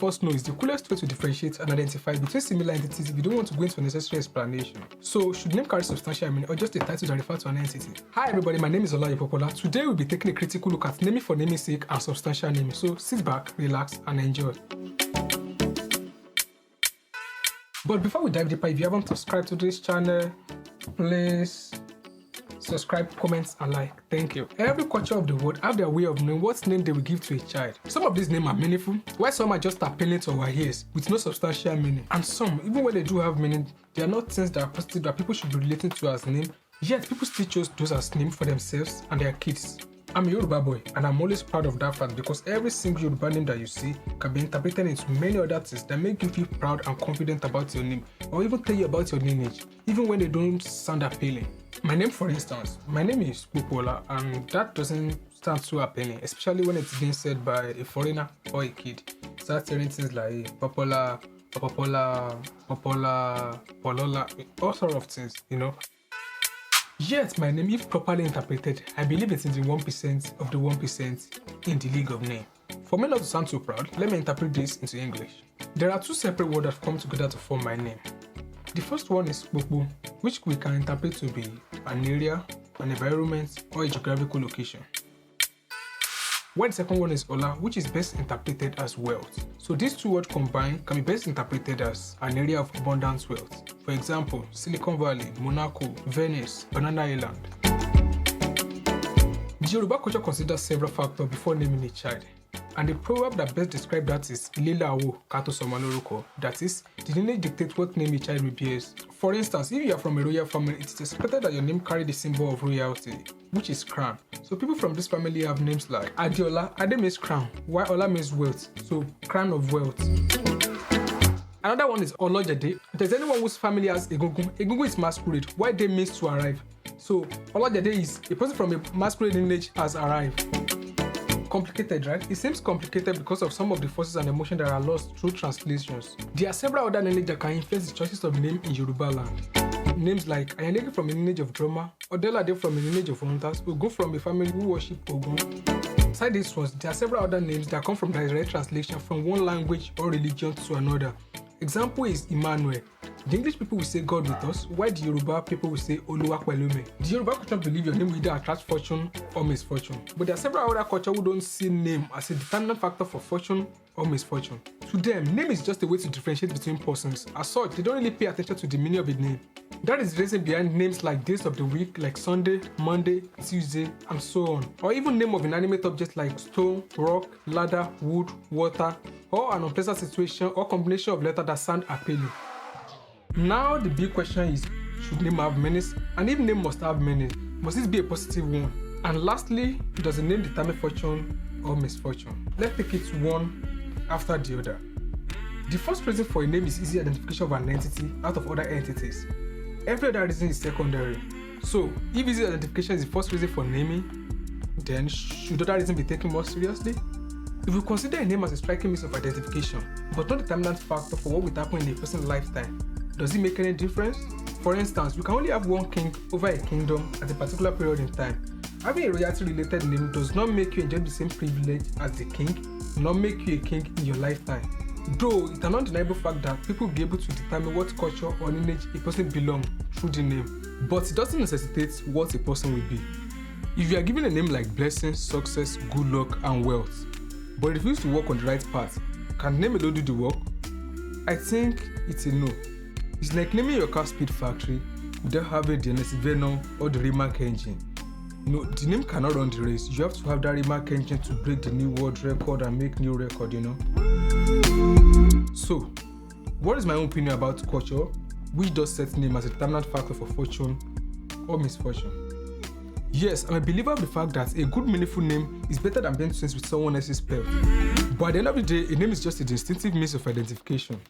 of us know is the coolest way to differentiate and identify between similar entities if you don't want to go into unnecessary explanation. So, should name carry substantial meaning or just a title that refers to an entity? Hi everybody, my name is Ola Ipopola. Today we'll be taking a critical look at naming for naming's sake and substantial naming. So, sit back, relax, and enjoy. But before we dive deeper, if you haven't subscribed to this channel, please subscribe, comment, and like. Thank you. Every culture of the world have their way of knowing what name they will give to a child. Some of these names are meaningful, while some are just appealing to our ears with no substantial meaning. And some, even when they do have meaning, they are not things that are positive that people should be relating to as name, yet people still chose those as name for themselves and their kids. I'm a Yoruba boy, and I'm always proud of that fact because every single Yoruba name that you see can be interpreted into many other things that make you feel proud and confident about your name, or even tell you about your lineage, even when they don't sound appealing. My name, for instance, my name is Popola, and that doesn't sound so appealing, especially when it's being said by a foreigner or a kid. Start hearing things like Popola, Popola, Popola, Polola, all sorts of things, you know. Yet, my name, if properly interpreted, I believe it's in the 1% of the 1% in the league of name. For me not to sound too proud, let me interpret this into English. There are two separate words that come together to form my name. The first one is Popo, which we can interpret to be an area, an environment, or a geographical location. While the second one is Ola, which is best interpreted as wealth. So these two words combined can be best interpreted as an area of abundant wealth. For example, Silicon Valley, Monaco, Venice, Banana Island. The Yoruba culture considers several factors before naming a child. And the proverb that best describes that is Ilila Awo Kato Somo Lorúkọ. That is, the lineage dictates what name a child will bear. For instance, if you are from a royal family, it is expected that your name carry the symbol of royalty, which is crown. So people from this family have names like Adeola. Ade means crown, while Ola means wealth, so crown of wealth. Another one is Olojede. If there's anyone whose family has Egungun, Egungun is masquerade, while they means to arrive. So Olojede is a person from a masquerade lineage has arrived. Complicated, right? It seems complicated because of some of the forces and emotions that are lost through translations. There are several other lineages that can influence the choices of name in Yoruba land. Names like Ayanege from a lineage of drummer, Odelade from a lineage of hunters, Ogun from a family who worship Ogun. Aside these ones, there are several other names that come from direct translation from one language or religion to another. Example is Emmanuel. The English people will say God with us, while the Yoruba people will say Oluwa pẹ̀lú mi. The Yoruba culture believe your name will either attract fortune or misfortune. But there are several other cultures who don't see name as a determinant factor for fortune or misfortune. To them, name is just a way to differentiate between persons. As such, they don't really pay attention to the meaning of a name. That is the reason behind names like days of the week, like Sunday, Monday, Tuesday, and so on. Or even name of inanimate objects like stone, rock, ladder, wood, water, or an unpleasant situation or combination of letters that sound appealing. Now the big question is, should name have meanings? And if name must have meaning, must it be a positive one? And lastly, does a name determine fortune or misfortune? Let's take it one after the other. The first reason for a name is easy identification of an entity out of other entities. Every other reason is secondary. So, if easy identification is the first reason for naming, then should other reasons be taken more seriously? If we consider a name as a striking means of identification, but not a determinant factor for what will happen in a person's lifetime, does it make any difference? For instance, you can only have one king over a kingdom at a particular period in time. Having a royalty-related name does not make you enjoy the same privilege as the king, nor make you a king in your lifetime. Though it's an undeniable fact that people will be able to determine what culture or lineage a person belongs through the name, but it doesn't necessitate what a person will be. If you are given a name like blessing, success, good luck, and wealth, but refuse to walk on the right path, can the name alone do the work? I think it's a no. It's like naming your car Speed Factory without having the NS Venom or the Rimac engine. No, the name cannot run the race. You have to have that Rimac engine to break the new world record and make new record, you know. So, what is my own opinion about culture, which does set name as a determinant factor for fortune or misfortune? Yes, I'm a believer of the fact that a good meaningful name is better than being twins with someone else's spell. But at the end of the day, a name is just a distinctive means of identification.